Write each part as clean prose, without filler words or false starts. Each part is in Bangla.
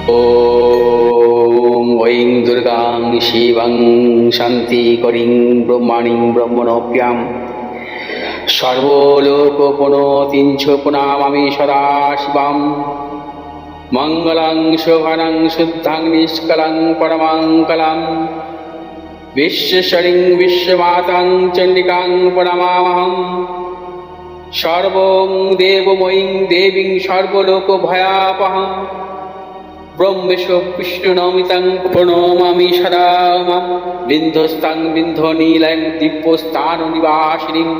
ॐ ऐं दुर्गां शिवं शान्तिकरीं ब्रह्माणीं ब्रह्मणोऽप्यां सर्वलोकपुनोतिं च पुनामामि सदा शिवां मङ्गलं शोभनं शुद्धं निष्कलं परमङ्गलं विश्वेश्वरीं विश्वमातां चण्डिकां प्रणमामहम् सर्वं देवमयीं देवीं सर्वलोकभयापहम् ब्रह्मेशो विष्णुनमितं प्रणमामि सदा मां बिन्धस्तां बिन्धनीलं दिव्यस्थाननिवासिनीं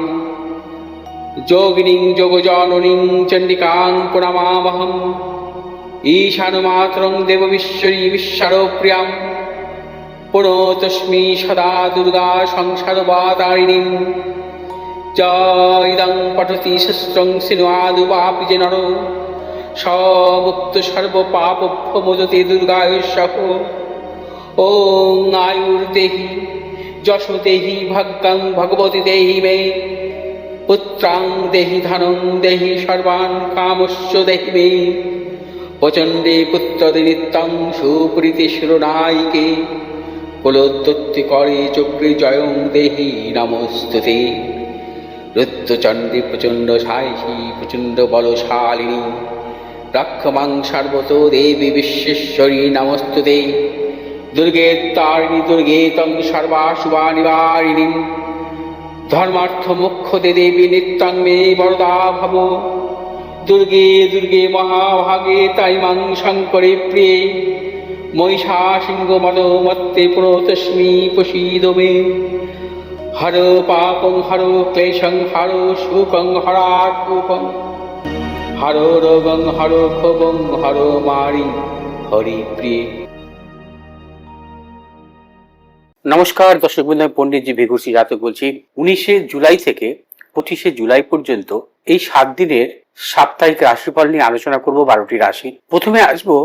योगिनीं योगजननीं चण्डिकां प्रणमामहम् ईशानमातरं देवविश्वरी विश्वप्रियां प्रणतोऽस्मि सदा दुर्गा संसारवातारिणीं इदं पठति शस्त्रं सिन्वादुवापि च नरो मुक्त सर्वपापभ्यमोचते दुर्गायुष्यः। ॐ आयुर्देहि यशो देहि भाग्यं भगवती देहि मे पुत्रां देहि धनं देहि सर्वान् कामश्च देहि मे प्रचण्डे पुत्रदे नित्यं सुप्रीति शिरोनायिके कुलोत्पत्तिकरे चक्रे जयं देहि नमोस्तुते। रुद्रचण्डे प्रचण्ड सायिषी प्रचण्ड बलशालिनी रक्षमां सर्वतो देवी विश्वेश्वरी नमोस्तुते। दुर्गे तारिणी दुर्गे तं सर्वाशुभानिवारिणीं धर्मार्थमोक्षदे देवी नित्यं मे वरदा भव। दुर्गे दुर्गे महाभागे ताइमां शङ्करे प्रिये महिषासिंहमदोमत्ते प्रणतोऽस्मि प्रसीद मे। हरो पापं हरो क्लेशं हरो शोकं हरात्मकं हरो रोगं हरो क्षोभं हरो मारि हरिप्रिये। নমস্কার দর্শক বন্ধু, আমি পণ্ডিত জি ভিগুরসি জাতক বলছি। 19শে জুলাই থেকে 25শে জুলাই পর্যন্ত এই 7 দিনের সাপ্তাহিক রাশিফল নিয়ে আলোচনা করব 12টি রাশি। প্রথমে আসবো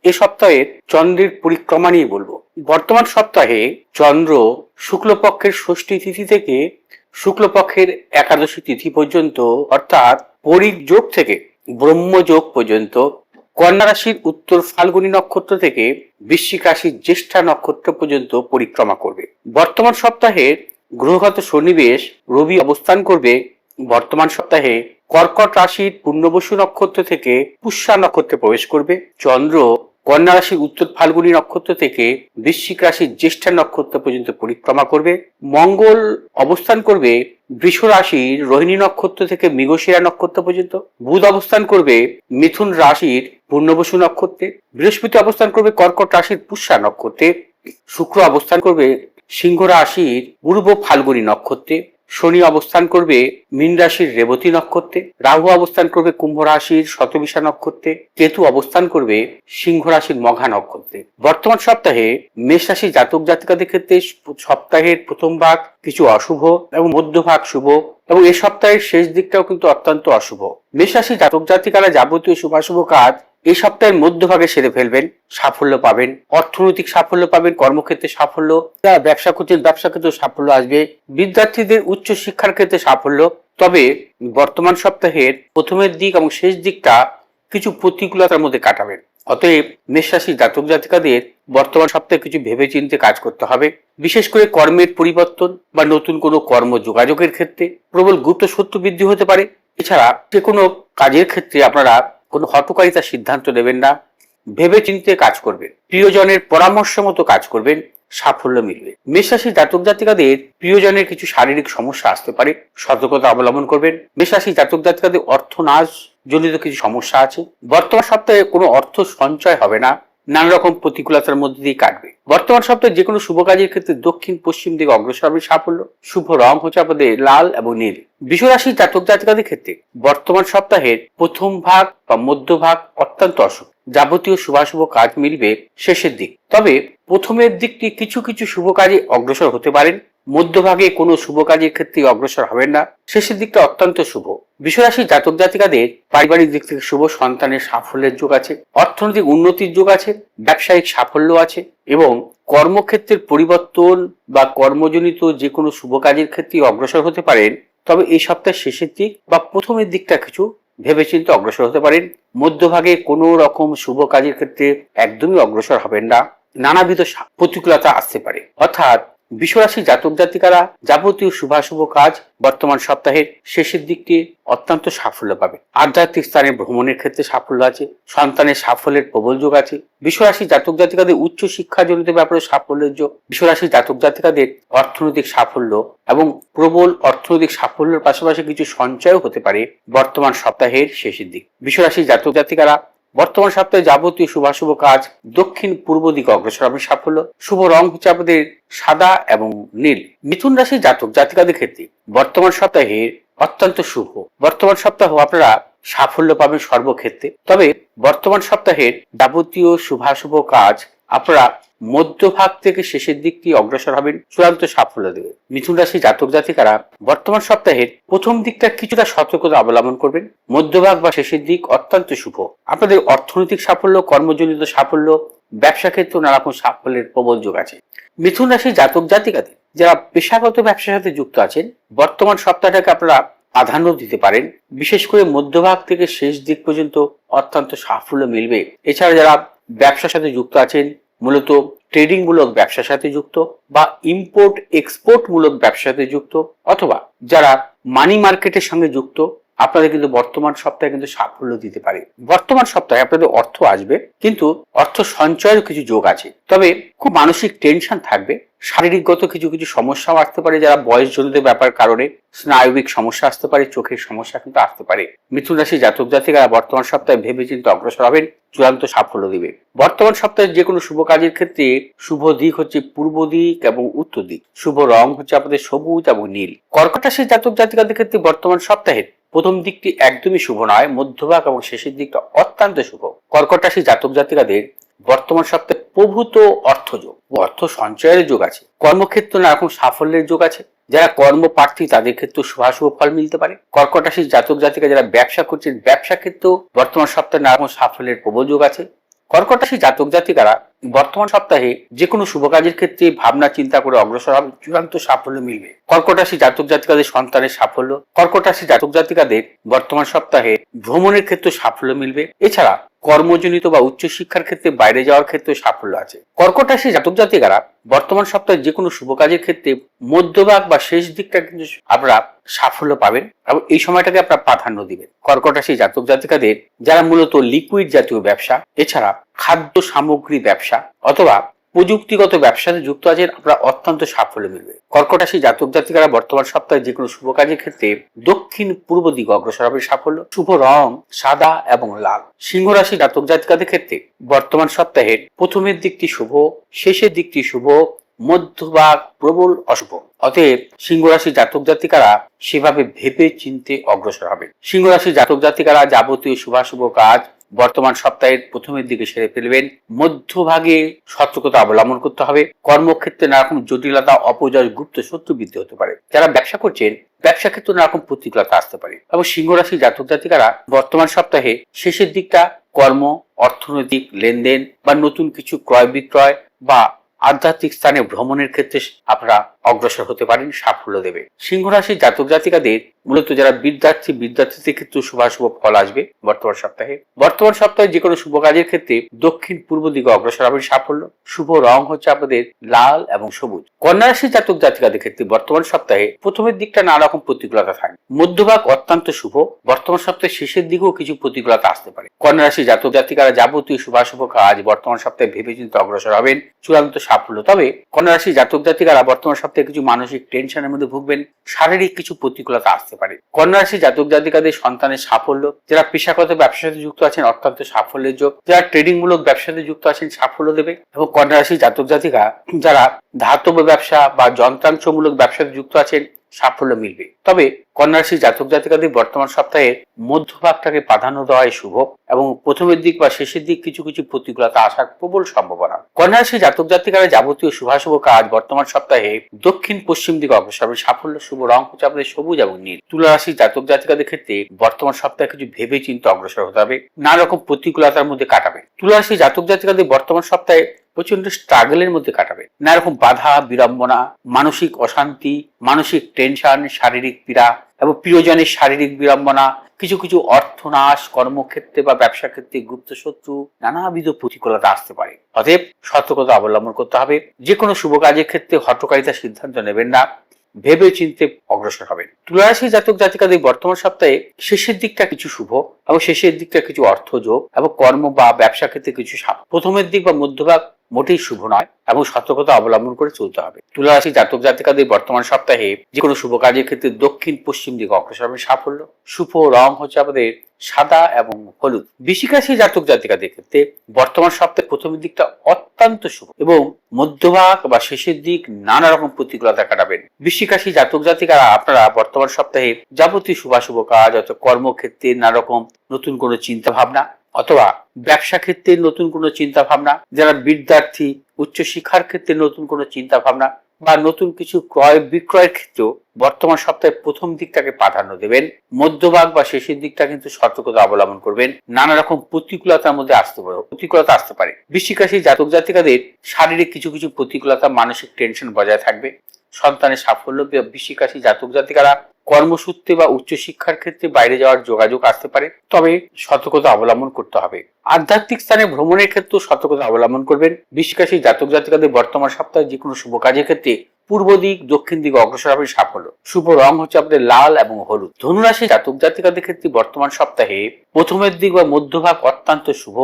এ সপ্তাহের চন্দ্রের পরিক্রমা নিয়ে বলবো। বর্তমান সপ্তাহে চন্দ্র শুক্লপক্ষের ষষ্ঠী তিথি থেকে শুক্লপক্ষের একাদশী তিথি পর্যন্ত অর্থাৎ পরিযোগ থেকে ব্রহ্মযোগ পর্যন্ত কন্যা রাশির উত্তর ফাল্গুনী নক্ষত্র থেকে বৃশ্চিক রাশির জ্যেষ্ঠা নক্ষত্র পর্যন্ত পরিক্রমা করবে। বর্তমান সপ্তাহে গ্রহগত সন্নিবেশ রবি অবস্থান করবে বর্তমান সপ্তাহে কর্কট রাশির পূর্ণবসু নক্ষত্র থেকে পুষ্যা নক্ষত্রে প্রবেশ করবে। চন্দ্র কন্যা রাশির উত্তর ফাল্গুনী নক্ষত্র থেকে বৃশ্চিক রাশির জ্যেষ্ঠা নক্ষত্র পর্যন্ত পরিক্রমা করবে। মঙ্গল অবস্থান করবে বৃষ রাশির রোহিণী নক্ষত্র থেকে মৃগশিরা নক্ষত্র পর্যন্ত। বুধ অবস্থান করবে মিথুন রাশির পূর্ণবসু নক্ষত্রে। বৃহস্পতি অবস্থান করবে কর্কট রাশির পুষ্যা নক্ষত্রে। শুক্র অবস্থান করবে সিংহ রাশির পূর্ব ফাল্গুনী নক্ষত্রে। শনি অবস্থান করবে মীন রাশির রেবতী নক্ষত্রে। রাহু অবস্থান করবে কুম্ভ রাশির শতবিশা নক্ষত্রে। কেতু অবস্থান করবে সিংহ রাশির মঘা নক্ষত্রে। বর্তমান সপ্তাহে মেষ রাশি জাতক জাতিকাদের ক্ষেত্রে সপ্তাহের প্রথম ভাগ কিছু অশুভ এবং মধ্যভাগ শুভ এবং এই সপ্তাহের শেষ দিকটাও কিন্তু অত্যন্ত অশুভ। মেষ রাশি জাতক জাতিকারা যাবতীয় শুভাশুভ কাজ এই সপ্তাহের মধ্যভাগে সেরে ফেলবেন, সাফল্য পাবেন, অর্থনৈতিক সাফল্য পাবেন, কর্মক্ষেত্রে সাফল্য, যারা ব্যবসা করছেন ব্যবসা ক্ষেত্রে সাফল্য আসবে, বিদ্যার্থীদের উচ্চ শিক্ষার ক্ষেত্রে সাফল্য। তবে বর্তমান সপ্তাহের প্রথমের দিক এবং শেষ দিকটা কিছু প্রতিকূলতার মধ্যে কাটাবেন। অতএব মেষ রাশি জাতক জাতিকাদের বর্তমান সপ্তাহে কিছু ভেবে চিন্তে কাজ করতে হবে। বিশেষ করে কর্মের পরিবর্তন বা নতুন কোনো কর্ম যোগাযোগের ক্ষেত্রে প্রবল গুপ্ত শত্রু বৃদ্ধি হতে পারে। এছাড়া যে কোনো কাজের ক্ষেত্রে আপনারা কোনো হঠকারিতার সিদ্ধান্ত নেবেন না, ভেবে চিন্তে কাজ করবেন, প্রিয়জনের পরামর্শ মতো কাজ করবেন, সাফল্য মিলবে। মেষ রাশি জাতক জাতিকাদের প্রিয়জনের কিছু শারীরিক সমস্যা আসতে পারে, সতর্কতা অবলম্বন করবেন। মেষ রাশি জাতক জাতিকাদের অর্থনাশ জনিত কিছু সমস্যা আছে। বর্তমান সপ্তাহে কোনো অর্থ সঞ্চয় হবে না, নানা রকম প্রতিকূলতার মধ্যে দিয়ে কাটবে। বর্তমান সপ্তাহে যে কোনো শুভ কাজের ক্ষেত্রে দক্ষিণ পশ্চিম দিকে অগ্রসর হবে সাফল্য। শুভ রং হচ্ছে আপনাদের লাল এবং নীল। বৃষ রাশি জাতক জাতিকাদের ক্ষেত্রে বর্তমান সপ্তাহের প্রথম ভাগ বা মধ্যভাগ অত্যন্ত অশুভ। যাবতীয় শুভাশুভ কাজ মিলবে শেষের দিক। তবে প্রথমের দিকটি কিছু কিছু শুভ কাজে অগ্রসর হতে পারেন, মধ্যভাগে কোনো শুভ কাজের ক্ষেত্রে অগ্রসর হবেন না, শেষের দিকটা অত্যন্ত শুভ। বৃষ রাশির জাতক জাতিকাদের পারিবারিক দিক থেকে শুভ সন্তানের সাফল্যের যোগ আছে, অর্থনৈতিক উন্নতির যোগ আছে, ব্যবসায়িক সাফল্য আছে এবং কর্মক্ষেত্রের পরিবর্তন বা কর্মজনিত যে কোনো শুভ কাজের ক্ষেত্রে অগ্রসর হতে পারেন। তবে এই সপ্তাহের শেষের দিক বা প্রথমের দিকটা কিছু ভেবেচিন্তে অগ্রসর হতে পারেন। মধ্যভাগে কোনো রকম শুভ কাজের ক্ষেত্রে একদমই অগ্রসর হবেন না, নানাবিধ প্রতিকূলতা আসতে পারে। অর্থাৎ বিশ্বরাশি জাতক জাতিকারা যাবতীয় শুভাশুভ কাজ বর্তমান সপ্তাহের শেষের দিকটি অত্যন্ত সাফল্য পাবে। আধ্যাত্মিক স্থানে ভ্রমণের ক্ষেত্রে সাফল্য আছে, সন্তানের সাফল্যের প্রবল যোগ আছে। বিশ্বরাশি জাতক জাতিকাদের উচ্চ শিক্ষাজনিত ব্যাপারে সাফল্যের যোগ, বিশ্বরাশি জাতক জাতিকাদের অর্থনৈতিক সাফল্য এবং প্রবল অর্থনৈতিক সাফল্যের পাশাপাশি কিছু সঞ্চয়ও হতে পারে বর্তমান সপ্তাহের শেষের দিক। বিশ্বরাশি জাতক জাতিকারা বর্তমান সপ্তাহে যাবতীয় শুভাশুভ কাজ দক্ষিণ পূর্ব দিকে অগ্রসর হবে সাফল্য। শুভ রং হচ্ছে আপনাদের সাদা এবং নীল। মিথুন রাশির জাতক জাতিকাদের ক্ষেত্রে বর্তমান সপ্তাহে অত্যন্ত শুভ। বর্তমান সপ্তাহ আপনারা সাফল্য পাবেন সর্বক্ষেত্রে। তবে বর্তমান সপ্তাহের যাবতীয় শুভাশুভ কাজ আপনারা মধ্যভাগ থেকে শেষের দিকটি অগ্রসর হবেন, চূড়ান্ত সাফল্য দেবে। মিথুন রাশি জাতক জাতিকারা বর্তমান সপ্তাহের প্রথম দিকটা কিছুটা সতর্কতা অবলম্বন করবেন। মধ্যভাগ বা শেষের দিক অত্যন্ত শুভ। আপনাদের অর্থনৈতিক সাফল্য, কর্মজনিত সাফল্য, ব্যবসা ক্ষেত্রে নানারকম সাফল্যের প্রবল যোগ আছে। মিথুন রাশি জাতক জাতিকাদের যারা পেশাগত ব্যবসার সাথে যুক্ত আছেন বর্তমান সপ্তাহটাকে আপনারা প্রাধান্য দিতে পারেন। বিশেষ করে মধ্যভাগ থেকে শেষ দিক পর্যন্ত অত্যন্ত সাফল্য মিলবে। এছাড়া যারা ব্যবসার সাথে যুক্ত আছেন, মূলত ট্রেডিং মূলক ব্যবসার সাথে যুক্ত বা ইম্পোর্ট এক্সপোর্ট মূলক ব্যবসার সাথে যুক্ত, অথবা যারা মানি মার্কেটের সঙ্গে যুক্ত, আপনাদের কিন্তু বর্তমান সপ্তাহে কিন্তু সাফল্য দিতে পারে। বর্তমান সপ্তাহে আপনাদের অর্থ আসবে, কিন্তু অর্থ সঞ্চয়ের কিছু যোগ আছে। তবে খুব মানসিক টেনশন থাকবে, শারীরিকগত কিছু কিছু সমস্যাও আসতে পারে। যারা বয়সজনিত ব্যাপার কারণে স্নায়বিক সমস্যা আসতে পারে, চোখের সমস্যা কিন্তু আসতে পারে। মিথুন রাশি জাতক জাতিকারা বর্তমান সপ্তাহে ভেবেচিন্তে অগ্রসর হবেন, চূড়ান্ত সাফল্য দিবে। বর্তমান সপ্তাহে যে কোনো শুভ কাজের ক্ষেত্রে শুভ দিক হচ্ছে পূর্ব দিক এবং উত্তর দিক। শুভ রং হচ্ছে আপনাদের সবুজ এবং নীল। কর্কট রাশির জাতক জাতিকাদের ক্ষেত্রে বর্তমান সপ্তাহের প্রথম দিকটি একদমই শুভ নয়, মধ্যভাগ এবং শেষের দিকটা অত্যন্ত শুভ। কর্কট রাশি জাতক জাতিকাদের বর্তমান সপ্তাহে প্রভূত অর্থযোগ, অর্থ সঞ্চয়ের যোগ আছে। কর্মক্ষেত্রে নানারকম সাফল্যের যোগ আছে। যারা কর্মপ্রার্থী তাদের ক্ষেত্রে শুভাশুভ ফল মিলতে পারে। কর্কট রাশির জাতক জাতিকা যারা ব্যবসা করছেন, ব্যবসা ক্ষেত্রেও বর্তমান সপ্তাহে নানারকম সাফল্যের প্রবল যোগ আছে। কর্কট রাশির জাতক জাতিকারা বর্তমান সপ্তাহে যে কোনো শুভ কাজের ক্ষেত্রে ভাবনা চিন্তা করে অগ্রসর হবে, চূড়ান্ত সাফল্য মিলবে। কর্কট রাশি জাতক জাতিকাদের সন্তানের সাফল্য। কর্কট রাশি জাতক জাতিকাদের বর্তমান সপ্তাহে ভ্রমণের ক্ষেত্রে সাফল্য মিলবে। এছাড়া কর্মজনিত বা উচ্চশিক্ষার ক্ষেত্রে বাইরে যাওয়ার ক্ষেত্রে সাফল্য আছে। কর্কট রাশি জাতক জাতিকারা বর্তমান সপ্তাহে যে কোনো শুভ কাজের ক্ষেত্রে মধ্যভাগ বা শেষ দিকটা কিন্তু আপনারা সাফল্য পাবেন এবং এই সময়টাকে আপনারা প্রাধান্য দিবেন। কর্কট রাশি জাতক জাতিকাদের যারা মূলত লিকুইড জাতীয় ব্যবসা, এছাড়া খাদ্য সামগ্রী ব্যবসা অথবা প্রযুক্তিগত ব্যবসাতে যুক্ত আছেন, আপনারা অত্যন্ত সাফল্য মিলবে। কর্কট রাশি জাতক জাতিকারা বর্তমান সপ্তাহে যে কোনো শুভ কাজের ক্ষেত্রে দক্ষিণ পূর্ব দিকে অগ্রসর হবে সাফল্য। শুভ রং সাদা এবং লাল। সিংহ রাশি জাতক জাতিকাদের ক্ষেত্রে বর্তমান সপ্তাহের প্রথমের দিকটি শুভ, শেষের দিকটি শুভ, মধ্যভাগ প্রবল অশুভ। অতএব সিংহ রাশি জাতক জাতিকারা সেভাবে ভেবে চিন্তে অগ্রসর হবেন। সিংহ রাশি জাতক জাতিকারা যাবতীয় শুভাশুভ কাজ বর্তমান সপ্তাহের প্রথমের দিকে সেরে ফেলবেন। মধ্যভাগে সতর্কতা অবলম্বন করতে হবে। কর্মক্ষেত্রে নানারকম জটিলতা, অপজয়, গুপ্ত শত্রু বৃদ্ধি হতে পারে। যারা ব্যবসা করছেন ব্যবসা ক্ষেত্রে নানারকম প্রতিকূলতা আসতে পারে। এবং সিংহ রাশি জাতক জাতিকারা বর্তমান সপ্তাহে শেষের দিকটা কর্ম, অর্থনৈতিক লেনদেন বা নতুন কিছু ক্রয় বিক্রয় বা আধ্যাত্মিক স্থানে ভ্রমণের ক্ষেত্রে আপনারা অগ্রসর হতে পারেন, সাফল্য দেবে। সিংহ রাশির জাতক জাতিকাদের মূলত যারা বিদ্যার্থীদের ক্ষেত্রে শুভাশুভ ফল আসবে বর্তমান সপ্তাহে। বর্তমান সপ্তাহে যে কোনো শুভ কাজের ক্ষেত্রে দক্ষিণ পূর্ব দিকে অগ্রসর হবেন সাফল্য। শুভ রং হচ্ছে আপনাদের লাল এবং সবুজ। কন্যা রাশির জাতক জাতিকাদের ক্ষেত্রে বর্তমান সপ্তাহে প্রথমের দিকটা নানা রকম প্রতিকূলতা থাকে, মধ্যভাগ অত্যন্ত শুভ। বর্তমান সপ্তাহে শেষের দিকেও কিছু প্রতিকূলতা আসতে পারে। কন্যা রাশির জাতক জাতিকারা যাবতীয় শুভাশুভ কাজ বর্তমান সপ্তাহে ভেবেচিন্তে অগ্রসর হবেন, চূড়ান্ত সাফল্য। তবে কন্যা রাশির জাতক জাতিকারা বর্তমান সপ্তাহে কিছু মানসিক টেনশনের মধ্যে ভুগবেন, শারীরিক কিছু প্রতিকূলতা আসতে পারে। কন্যা রাশি জাতক জাতিকাদের সন্তানের সাফল্য। যারা পেশাগত ব্যবসার সাথে যুক্ত আছেন অত্যন্ত সাফল্যের যোগ। যারা ট্রেডিং মূলক ব্যবসার সাথে যুক্ত আছেন সাফল্য দেবে। এবং কন্যা রাশি জাতক জাতিকা যারা ধাতব ব্যবসা বা যন্ত্রাংশমূলক ব্যবসাতে যুক্ত আছেন সাফল্য মিলবে। তবে কন্যা রাশি জাতক জাতিকাদের বর্তমান সপ্তাহে মধ্যভাগটাকে প্রাধান্য দেওয়াই শুভ এবং প্রথমের দিক বা শেষের দিক কিছু কিছু প্রতিকূলতা আসার প্রবল সম্ভাবনা। কন্যা রাশি জাতক জাতিকারা যাবতীয় শুভাশুভ কাজ বর্তমান সপ্তাহে দক্ষিণ পশ্চিম দিকে অগ্রসর হবে সাফল্য। শুভ রং হচ্ছে আপনাদের সবুজ এবং নীল। তুলা রাশি জাতক জাতিকাদের ক্ষেত্রে বর্তমান সপ্তাহে কিছু ভেবে চিন্তে অগ্রসর হতে হবে, নানা রকম প্রতিকূলতার মধ্যে কাটাবে। তুলা রাশি জাতক জাতিকাদের বর্তমান সপ্তাহে প্রচন্ড স্ট্রাগলের মধ্যে কাটাবে, নানা রকম বাধা বিড়ম্বনা, মানসিক অশান্তি, মানসিক টেনশন, শারীরিক পীড়া এবং প্রিয়জনের শারীরিক বিড়ম্বনা, কিছু কিছু অর্থনাশ, কর্মক্ষেত্রে বা ব্যবসা ক্ষেত্রে গুপ্ত শত্রু, নানাবিধ প্রতিকূলতা আসতে পারে। অতএব সতর্কতা অবলম্বন করতে হবে। যে কোনো শুভ কাজের ক্ষেত্রে হঠকারিতার সিদ্ধান্ত নেবেন না, ভেবে চিনতে অগ্রসর হবেন। তুলারাশি জাতক জাতিকাদের বর্তমান সপ্তাহে শেষের দিকটা কিছু শুভ এবং শেষের দিকটা কিছু অর্থযোগ এবং কর্ম বা ব্যবসা ক্ষেত্রে কিছু সাপ। প্রথমের দিক বা মধ্যভাগ মোটেই শুভ নয় এবং সতর্কতা অবলম্বন করে চলতে হবে। তুলারাশি জাতক জাতিকাদের বর্তমান সপ্তাহে যে কোনো শুভ কাজের ক্ষেত্রে দক্ষিণ পশ্চিম দিকে অগ্রসর হবে সাফল্য। শুভ রং হচ্ছে আমাদের সাদা এবং হলুদ। বৃশ্চিক রাশি জাতক জাতিকাদের ক্ষেত্রে বর্তমান সপ্তাহে প্রথমের দিকটা অত্যন্ত শুভ এবং মধ্যভাগ বা শেষের দিক নানা রকম প্রতিকূলতা কাটাবেন। বৃশ্চিক রাশি জাতক জাতিকারা আপনারা বর্তমান সপ্তাহে যাবতীয় শুভাশুভ কাজ অথবা কর্মক্ষেত্রে নানা রকম নতুন কোনো চিন্তা ভাবনা অথবা ব্যবসা ক্ষেত্রে নতুন কোনো চিন্তা ভাবনা, যারা বিদ্যার্থী উচ্চশিক্ষার ক্ষেত্রে নতুন কোনো চিন্তা ভাবনা বা নতুন কিছু ক্রয় বিক্রয়ের ক্ষেত্রেও বর্তমান সপ্তাহে প্রথম দিকটাকে প্রাধান্য দেবেন। মধ্যভাগ বা শেষের দিকটা কিন্তু সতর্কতা অবলম্বন করবেন। নানা রকম প্রতিকূলতার মধ্যে প্রতিকূলতা আসতে পারে। বৃশ্চিক রাশি জাতক জাতিকাদের শারীরিক কিছু কিছু প্রতিকূলতা, মানসিক টেনশন বজায় থাকবে। সন্তানের সাফল্য। বৃশ্চিক রাশি জাতক জাতিকারা কর্মসূত্রে বা উচ্চশিক্ষার ক্ষেত্রে বাইরে যাওয়ার যোগাযোগ আসতে পারে, তবে সতর্কতা অবলম্বন করতে হবে। আধ্যাত্মিক স্থানে ভ্রমণের ক্ষেত্রেও সতর্কতা অবলম্বন করবেন। বৃশ্চিক রাশি জাতক জাতিকাদের বর্তমান সপ্তাহে যে কোনো শুভ কাজের ক্ষেত্রে পূর্ব দিক দক্ষিণ দিকে অগ্রসর হবে সাফল্য। শুভ রং হচ্ছে আপনাদের লাল এবং হলুদ। ধনুরাশি জাতক জাতিকাদের ক্ষেত্রে বর্তমান সপ্তাহে প্রথমের দিক বা মধ্যভাগ অত্যন্ত শুভ,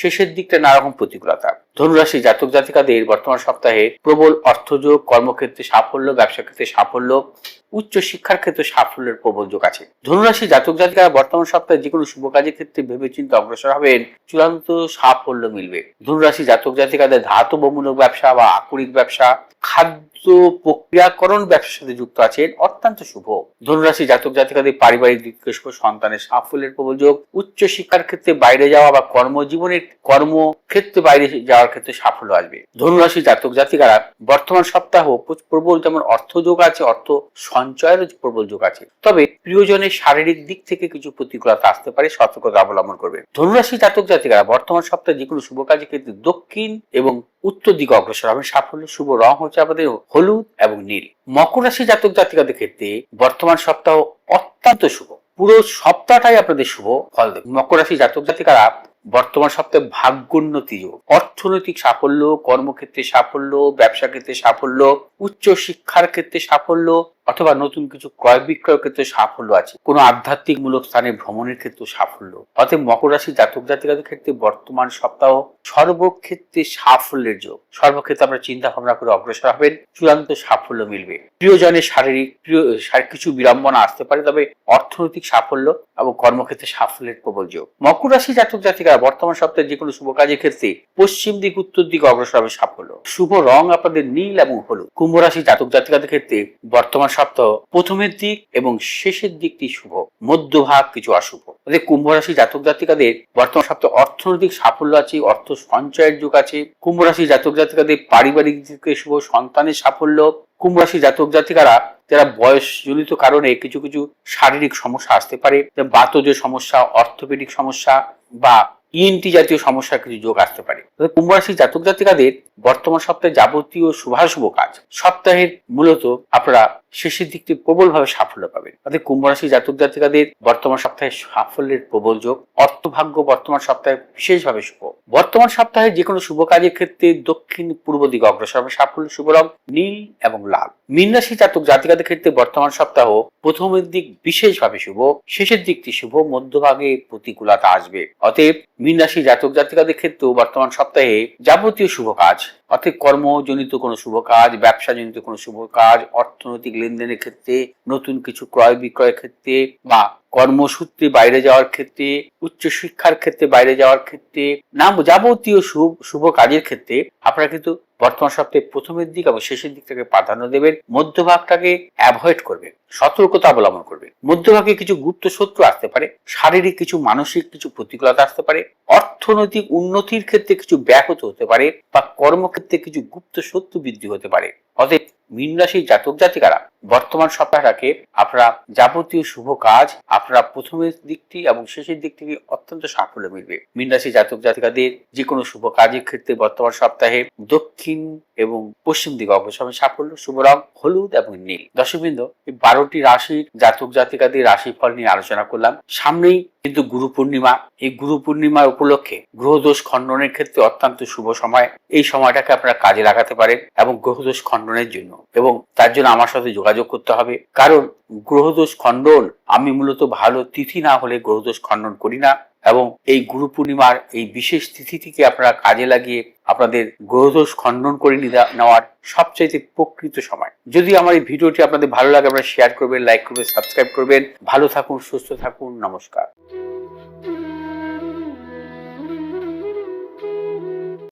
শেষের দিকটা নানা রকম প্রতিকূলতা। ধনুরাশি জাতক জাতিকাদের বর্তমান সপ্তাহে প্রবল অর্থযোগ, কর্মক্ষেত্রে সাফল্য, ব্যবসা ক্ষেত্রে সাফল্য, উচ্চ শিক্ষার ক্ষেত্রে সাফল্যের প্রবল যোগ আছে। ধনুরাশি জাতক জাতিকারা বর্তমান সপ্তাহে যে কোনো শুভ কাজের ক্ষেত্রে ভেবেচিন্তে অগ্রসর হবেন, চূড়ান্ত সাফল্য মিলবে। ধনুরাশি জাতক জাতিকাদের ধাতবমূলক ব্যবসা বা আকরিক ব্যবসা, খাদ্য প্রক্রিয়াকরণ ব্যবসার সাথে যুক্ত আছেন, অত্যন্ত শুভ। ধনুরাশি জাতক জাতিকাদের পারিবারিক দিক থেকে শুভ, সন্তানের সাফল্যের প্রবল যোগ, উচ্চ শিক্ষার ক্ষেত্রে বাইরে যাওয়া বা কর্মক্ষেত্রে বাইরে যাওয়ার ক্ষেত্রে সাফল্য আসবে। ধনুরাশি জাতক জাতিকারা বর্তমান সপ্তাহ প্রবল যেমন অর্থযোগ আছে, অর্থ সঞ্চয়ের প্রবল যোগ আছে, তবে প্রিয়জনের শারীরিক দিক থেকে কিছু প্রতিকূলতা আসতে পারে, সতর্কতা অবলম্বন করবে। ধনুরাশি জাতক জাতিকারা বর্তমান সপ্তাহে যে কোনো শুভ কাজের ক্ষেত্রে দক্ষিণ এবং উত্তর দিকে অগ্রসর হবে সাফল্য। শুভ রং হচ্ছে আমাদের হলুদ এবং নীল। মকর রাশি জাতক জাতিকাদের ক্ষেত্রে বর্তমান সপ্তাহ অত্যন্ত শুভ, পুরো সপ্তাহটাই আপনাদের শুভ ফল দেবে। মকর রাশি জাতক জাতিকারা বর্তমান সপ্তাহে ভাগ্যোন্নতি যোগ, অর্থনৈতিক সাফল্য, কর্মক্ষেত্রে সাফল্য, ব্যবসা ক্ষেত্রে সাফল্য, উচ্চ শিক্ষার ক্ষেত্রে সাফল্য অথবা নতুন কিছু ক্রয় বিক্রয়ের ক্ষেত্রে সাফল্য আছে। কোনো আধ্যাত্মিক মূলক স্থানে ভ্রমণের ক্ষেত্রে সাফল্য। অতএব মকর রাশি জাতক জাতিকাদের ক্ষেত্রে বর্তমান সপ্তাহ সর্বক্ষেত্রে সাফল্যের যোগ। সর্বক্ষেত্রে আপনারা চিন্তা ভাবনা করে অগ্রসর হবেন, চূড়ান্ত সাফল্য মিলবে। প্রিয়জনের শারীরিক কিছু বিড়ম্বনা আসতে পারে, তবে অর্থনৈতিক সাফল্য এবং কর্মক্ষেত্রে সাফল্যের প্রবল যোগ। মকর রাশি জাতক জাতিকারা বর্তমান সপ্তাহে যে কোনো শুভ কাজের ক্ষেত্রে পশ্চিম দিক উত্তর দিকে অগ্রসর হবে সাফল্য। শুভ রং আপনাদের নীল এবং হলুদ। কুম্ভ রাশি জাতক জাতিকাদের ক্ষেত্রে বর্তমান সপ্তাহ প্রথমের দিক এবং শেষের দিকটি শুভ, মধ্যভাগ কিছু অশুভ। কুম্ভ রাশি জাতক জাতিকাদের বর্তমান সপ্তাহে অর্থনৈতিক সাফল্য আছে, অর্থ সঞ্চয়ের যোগ আছে। কুম্ভ রাশি জাতক জাতিকাদের পারিবারিক দিকে শুভ, সন্তানের সাফল্য। কুম্ভ রাশি জাতক জাতিকারা যারা বয়সজনিত কারণে কিছু কিছু শারীরিক সমস্যা আসতে পারে, বাতজ সমস্যা, অর্থোপেডিক সমস্যা বা ইএনটি জাতীয় সমস্যার কিছু যোগ আসতে পারে। কুম্ভ রাশি জাতক জাতিকাদের বর্তমান সপ্তাহে যাবতীয় শুভাশুভ কাজ সপ্তাহের মূলত আপনারা শেষের দিকটি প্রবলভাবে সাফল্য পাবেন। তাদের কুম্ভ রাশি জাতক জাতিকাদের বর্তমান সপ্তাহে সাফল্যের প্রবল যোগ, অর্থভাগ্য বর্তমান সপ্তাহে বিশেষভাবে শুভ। বর্তমান সপ্তাহে যে কোনো শুভ কাজের ক্ষেত্রে দক্ষিণ পূর্ব দিকে অগ্রসর হবে সাফল্য। শুভ রং নীল এবং লাল। মীন রাশি জাতক জাতিকাদের ক্ষেত্রে বর্তমান সপ্তাহ প্রথমের দিক বিশেষভাবে শুভ, শেষের দিকটি শুভ, মধ্যভাগে প্রতিকূলতা আসবে। অতএব মীন রাশি জাতক জাতিকাদের ক্ষেত্রেও বর্তমান সপ্তাহে যাবতীয় শুভ কাজ অর্থাৎ কর্মজনিত কোনো শুভ কাজ, ব্যবসাজনিত কোনো শুভ কাজ, অর্থনৈতিক লেনদেনের ক্ষেত্রে, নতুন কিছু ক্রয় বিক্রয়ের ক্ষেত্রে বা কর্মসূত্রে বাইরে যাওয়ার ক্ষেত্রে, উচ্চ শিক্ষার ক্ষেত্রে বাইরে যাওয়ার ক্ষেত্রে, যাবতীয় শুভ কাজের ক্ষেত্রে আপনারা কিন্তু বর্তমান সপ্তাহে প্রথমের দিক এবং শেষের দিকটাকে প্রাধান্য দেবেন, মধ্যভাগটাকে অ্যাভয়েড করবেন, সতর্কতা অবলম্বন করবেন। মধ্যভাগে কিছু গুপ্ত শত্রু আসতে পারে, শারীরিক কিছু মানসিক কিছু প্রতিকূলতা আসতে পারে, অর্থনৈতিক উন্নতির ক্ষেত্রে কিছু ব্যাহত হতে পারে বা কর্মক্ষেত্রে কিছু গুপ্ত শত্রু বৃদ্ধি হতে পারে। অতএব মীন রাশির জাতক জাতিকারা বর্তমান সপ্তাহটাকে আপনারা যাবতীয় শুভ কাজ আপনারা প্রথমের দিকটি এবং শেষের দিক থেকে অত্যন্ত সাফল্য মিলবে। মীন রাশি জাতক জাতিকাদের যে কোনো শুভ কাজের ক্ষেত্রে বর্তমান সপ্তাহে দক্ষিণ এবং পশ্চিম দিকে অগ্রসর সাফল্য। শুভ রং হলুদ এবং নীল। দর্শকবৃন্দ, এই 12টি রাশির জাতক জাতিকাদের রাশিফল নিয়ে আলোচনা করলাম। সামনেই কিন্তু গুরু পূর্ণিমা। এই গুরু পূর্ণিমার উপলক্ষে গ্রহদোষ খণ্ডনের ক্ষেত্রে অত্যন্ত শুভ সময়। এই সময়টাকে আপনারা কাজে লাগাতে পারেন এবং গ্রহদোষ খণ্ডনের জন্য, এবং তার জন্য আমার সাথে যোগাযোগ করতে হবে। কারণ গ্রহদোষ খণ্ডন আমি মূলত ভালো তিথি না হলে গ্রহদোষ খণ্ডন করি না, এবং এই গুরু পূর্ণিমার এই বিশেষ তিথিটিকে আপনারা কাজে লাগিয়ে আপনাদের গ্রহদোষ খণ্ডন করে নেওয়ার সবচাইতে প্রকৃত সময়। যদি আমার এই ভিডিওটি আপনাদের ভালো লাগে, আপনারা শেয়ার করবেন, লাইক করবেন, সাবস্ক্রাইব করবেন। ভালো থাকুন, সুস্থ থাকুন, নমস্কার।